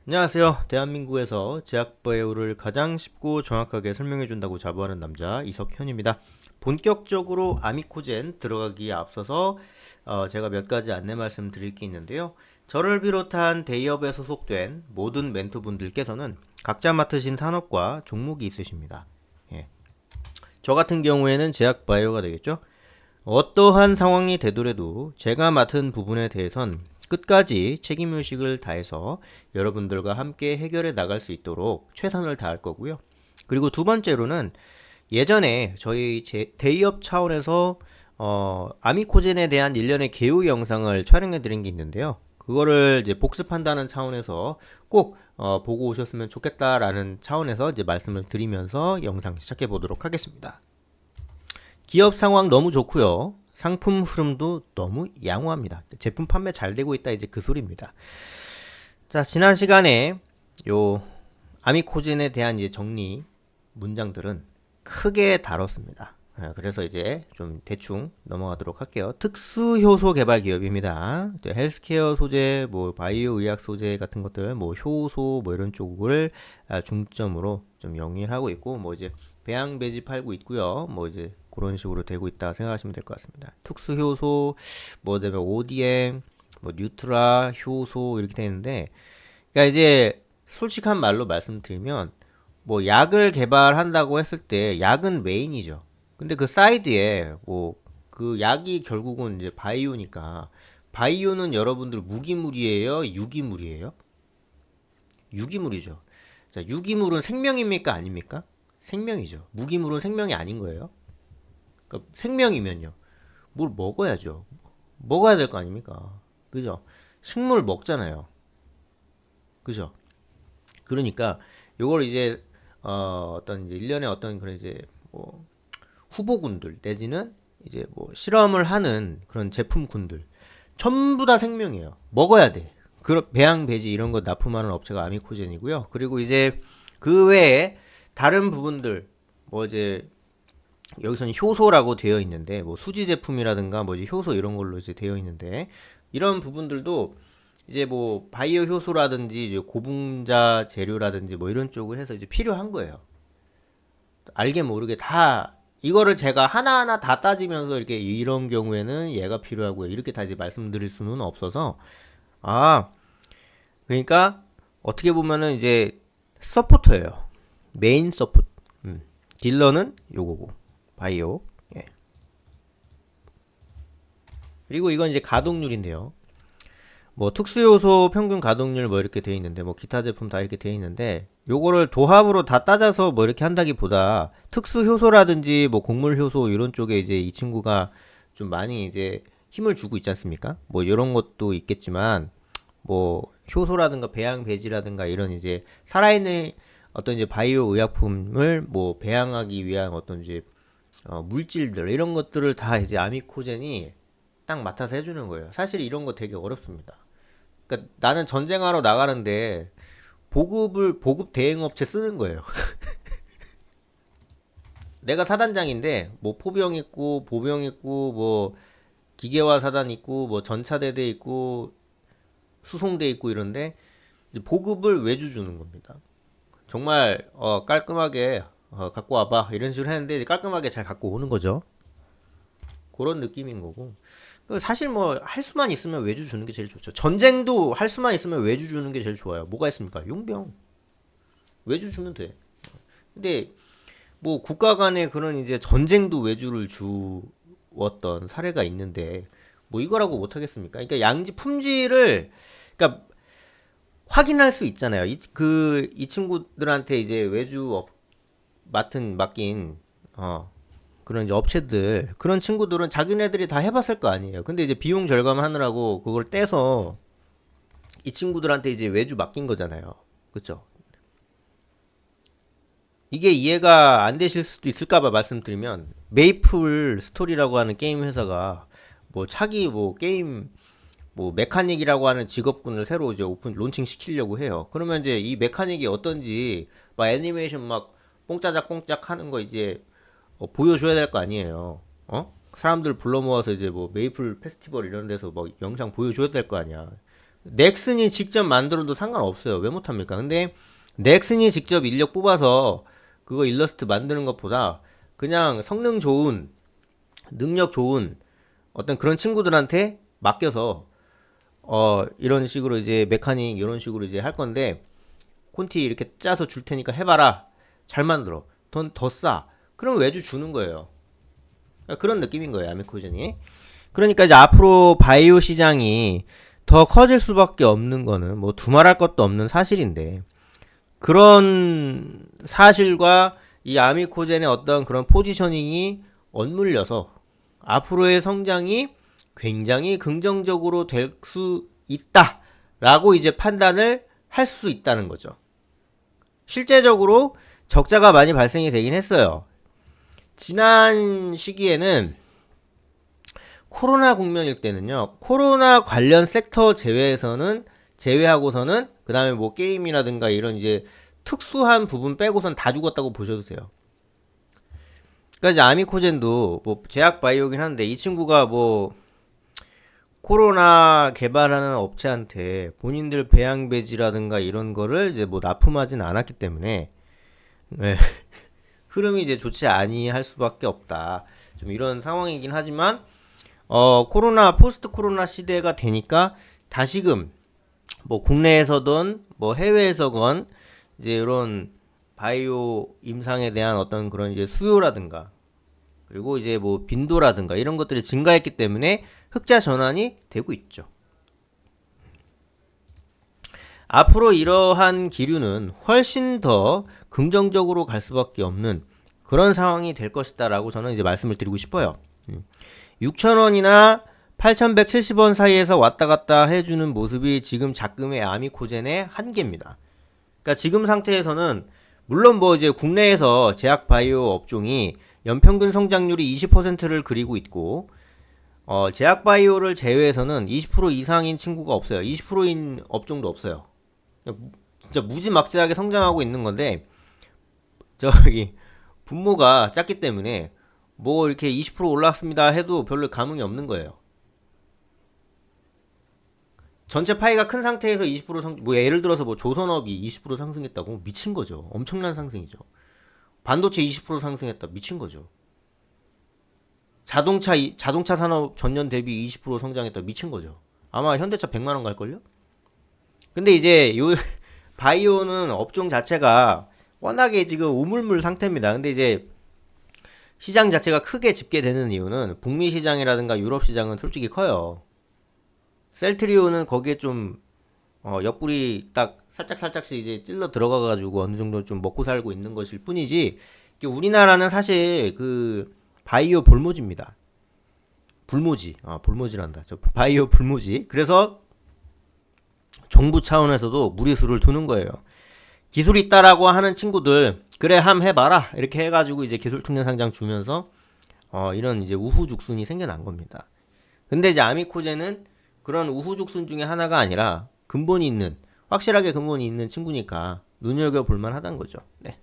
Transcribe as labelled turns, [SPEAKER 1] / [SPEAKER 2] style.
[SPEAKER 1] 안녕하세요. 대한민국에서 제약 배우를 가장 쉽고 정확하게 설명해준다고 자부하는 남자 이석현입니다. 본격적으로 아미코젠 들어가기에 앞서서 제가 몇 가지 안내 말씀 드릴 게 있는데요. 저를 비롯한 대기업에 소속된 모든 멘토분들께서는 각자 맡으신 산업과 종목이 있으십니다. 예. 저 같은 경우에는 제약 바이오가 되겠죠. 어떠한 상황이 되더라도 제가 맡은 부분에 대해선 끝까지 책임의식을 다해서 여러분들과 함께 해결해 나갈 수 있도록 최선을 다할 거고요. 그리고 두 번째로는 예전에 저희 대기업 차원에서 아미코젠에 대한 일련의 개요 영상을 촬영해 드린 게 있는데요. 그거를 이제 복습한다는 차원에서 꼭 보고 오셨으면 좋겠다라는 차원에서 이제 말씀을 드리면서 영상 시작해 보도록 하겠습니다. 기업 상황 너무 좋고요. 상품 흐름도 너무 양호합니다. 제품 판매 잘 되고 있다 이제 그 소리입니다. 자, 지난 시간에 요 아미코젠에 대한 이제 정리 문장들은 크게 다뤘습니다. 그래서 이제 좀 대충 넘어가도록 할게요. 특수효소 개발 기업입니다. 헬스케어 소재, 뭐 바이오 의학 소재 같은 것들, 뭐 효소 뭐 이런 쪽을 중점으로 좀 영위하고 있고, 뭐 이제 배양 배지 팔고 있고요. 뭐 이제 그런 식으로 되고 있다 생각하시면 될 것 같습니다. 특수효소, 뭐 그다음에 ODM, 뭐 뉴트라 효소 이렇게 되는데, 그러니까 이제 솔직한 말로 말씀드리면 뭐 약을 개발한다고 했을 때 약은 메인이죠. 근데 그 사이드에 뭐 그 약이 결국은 이제 바이오니까 바이오는 여러분들 무기물이에요, 유기물이에요? 유기물이죠. 자, 유기물은 생명입니까, 아닙니까? 생명이죠. 무기물은 생명이 아닌 거예요. 그러니까 생명이면요. 뭘 먹어야죠. 먹어야 될 거 아닙니까? 그죠? 식물 먹잖아요. 그죠? 그러니까 요걸 이제 어떤 이제 일련의 어떤 그런 이제 뭐 후보군들 내지는 이제 뭐 실험을 하는 그런 제품군들 전부 다 생명이에요. 먹어야 돼. 그런 배양 배지 이런 거 납품하는 업체가 아미코젠이고요. 그리고 이제 그 외에 다른 부분들 뭐 이제 여기서는 효소라고 되어 있는데 뭐 수지 제품이라든가 뭐 이제 효소 이런 걸로 이제 되어 있는데 이런 부분들도 이제 뭐 바이오 효소라든지 이제 고분자 재료라든지 뭐 이런 쪽을 해서 이제 필요한 거예요. 알게 모르게 다 이거를 제가 하나하나 다 따지면서 이렇게 이런 경우에는 얘가 필요하고요. 이렇게 다 이제 말씀드릴 수는 없어서 아 그러니까 어떻게 보면은 이제 서포터예요. 메인 서포트. 딜러는 요거고 바이오. 예. 그리고 이건 이제 가동률인데요. 뭐 특수요소 평균 가동률 뭐 이렇게 돼 있는데 뭐 기타 제품 다 이렇게 돼 있는데 요거를 도합으로 다 따져서 뭐 이렇게 한다기보다 특수효소라든지 뭐 곡물효소 이런 쪽에 이제 이 친구가 좀 많이 이제 힘을 주고 있지 않습니까? 뭐 이런 것도 있겠지만 뭐 효소라든가 배양 배지라든가 이런 이제 살아있는 어떤 이제 바이오 의약품을 뭐 배양하기 위한 어떤 이제 물질들 이런 것들을 다 이제 아미코젠이 딱 맡아서 해주는 거예요. 사실 이런 거 되게 어렵습니다. 그러니까 나는 전쟁하러 나가는데 보급 대행업체 쓰는 거예요. 내가 사단장인데 뭐 포병 있고 보병 있고 뭐 기계화 사단 있고 뭐 전차대대 있고 수송대 있고 이런데 이제 보급을 외주 주는 겁니다. 정말 깔끔하게 갖고 와봐 이런 식으로 했는데 깔끔하게 잘 갖고 오는 거죠. 그런 느낌인 거고. 사실 뭐 할 수만 있으면 외주 주는 게 제일 좋죠. 전쟁도 할 수만 있으면 외주 주는 게 제일 좋아요. 뭐가 있습니까? 용병 외주 주면 돼. 근데 뭐 국가 간의 그런 이제 전쟁도 외주를 주었던 사례가 있는데 뭐 이거라고 못 하겠습니까? 그러니까 양지 품질을 그러니까 확인할 수 있잖아요. 이 친구들한테 이제 맡긴 그런 이제 업체들 그런 친구들은 자기네들이 다 해봤을 거 아니에요. 근데 이제 비용 절감하느라고 그걸 떼서 이 친구들한테 이제 외주 맡긴 거잖아요. 그쵸? 이게 이해가 안 되실 수도 있을까봐 말씀드리면 메이플 스토리라고 하는 게임 회사가 뭐 차기 뭐 게임 뭐 메카닉이라고 하는 직업군을 새로 이제 오픈 론칭 시키려고 해요. 그러면 이제 이 메카닉이 어떤지 막 애니메이션 막 뽕짜작 뽕짝 하는 거 이제 보여줘야 될 거 아니에요. 사람들 불러 모아서 이제 뭐 메이플 페스티벌 이런 데서 뭐 영상 보여줘야 될 거 아니야. 넥슨이 직접 만들어도 상관없어요. 왜 못합니까? 근데 넥슨이 직접 인력 뽑아서 그거 일러스트 만드는 것보다 그냥 성능 좋은, 능력 좋은 어떤 그런 친구들한테 맡겨서 이런 식으로 이제 메카닉 이런 식으로 이제 할 건데, 콘티 이렇게 짜서 줄 테니까 해봐라. 잘 만들어. 돈 더 싸. 그럼 외주 주는 거예요. 그러니까 그런 느낌인 거예요, 아미코젠이. 그러니까 이제 앞으로 바이오 시장이 더 커질 수밖에 없는 거는 뭐 두말할 것도 없는 사실인데, 그런 사실과 이 아미코젠의 어떤 그런 포지셔닝이 엇물려서 앞으로의 성장이 굉장히 긍정적으로 될 수 있다라고 이제 판단을 할 수 있다는 거죠. 실제적으로 적자가 많이 발생이 되긴 했어요. 지난 시기에는 코로나 국면일 때는요, 코로나 관련 섹터 제외하고서는 그 다음에 뭐 게임이라든가 이런 이제 특수한 부분 빼고선 다 죽었다고 보셔도 돼요. 그러니까 이제 아미코젠도 뭐 제약 바이오긴 한데, 이 친구가 뭐 코로나 개발하는 업체한테 본인들 배양 배지라든가 이런 거를 이제 뭐 납품하진 않았기 때문에, 네, 흐름이 이제 좋지 아니할 수밖에 없다. 좀 이런 상황이긴 하지만, 코로나 포스트 코로나 시대가 되니까 다시금 뭐 국내에서든 뭐 해외에서건 이제 이런 바이오 임상에 대한 어떤 그런 이제 수요라든가, 그리고 이제 뭐 빈도라든가 이런 것들이 증가했기 때문에 흑자 전환이 되고 있죠. 앞으로 이러한 기류는 훨씬 더 긍정적으로 갈 수밖에 없는 그런 상황이 될 것이다라고 저는 이제 말씀을 드리고 싶어요. 6,000원이나 8,170원 사이에서 왔다 갔다 해주는 모습이 지금 작금의 아미코젠의 한계입니다. 그러니까 지금 상태에서는 물론 뭐 이제 국내에서 제약 바이오 업종이 연평균 성장률이 20%를 그리고 있고, 제약 바이오를 제외해서는 20% 이상인 친구가 없어요. 20%인 업종도 없어요. 진짜 무지막지하게 성장하고 있는 건데, 저기 분모가 작기 때문에 뭐 이렇게 20% 올랐습니다 해도 별로 감흥이 없는 거예요. 전체 파이가 큰 상태에서 20% 뭐 예를 들어서 뭐 조선업이 20% 상승했다고 미친 거죠. 엄청난 상승이죠. 반도체 20% 상승했다, 미친 거죠. 자동차 산업 전년 대비 20% 성장했다, 미친 거죠. 아마 현대차 100만 원 갈걸요? 근데 이제 요 바이오는 업종 자체가 워낙에 지금 우물물 상태입니다. 근데 이제 시장 자체가 크게 집계되는 이유는 북미 시장이라든가 유럽 시장은 솔직히 커요. 셀트리온은 거기에 좀 옆구리 딱 살짝씩 이제 찔러 들어가가지고 어느 정도 좀 먹고 살고 있는 것일 뿐이지, 우리나라는 사실 그 바이오 볼모지입니다. 불모지, 볼모지란다. 저 바이오 불모지. 그래서 정부 차원에서도 무리수를 두는 거예요. 기술 있다라고 하는 친구들, 그래 함 해봐라 이렇게 해가지고 이제 기술 특례 상장 주면서 이런 이제 우후죽순이 생겨난 겁니다. 근데 이제 아미코젠은 그런 우후죽순 중에 하나가 아니라 확실하게 근본이 있는 친구니까 눈여겨볼 만하다는 거죠. 네.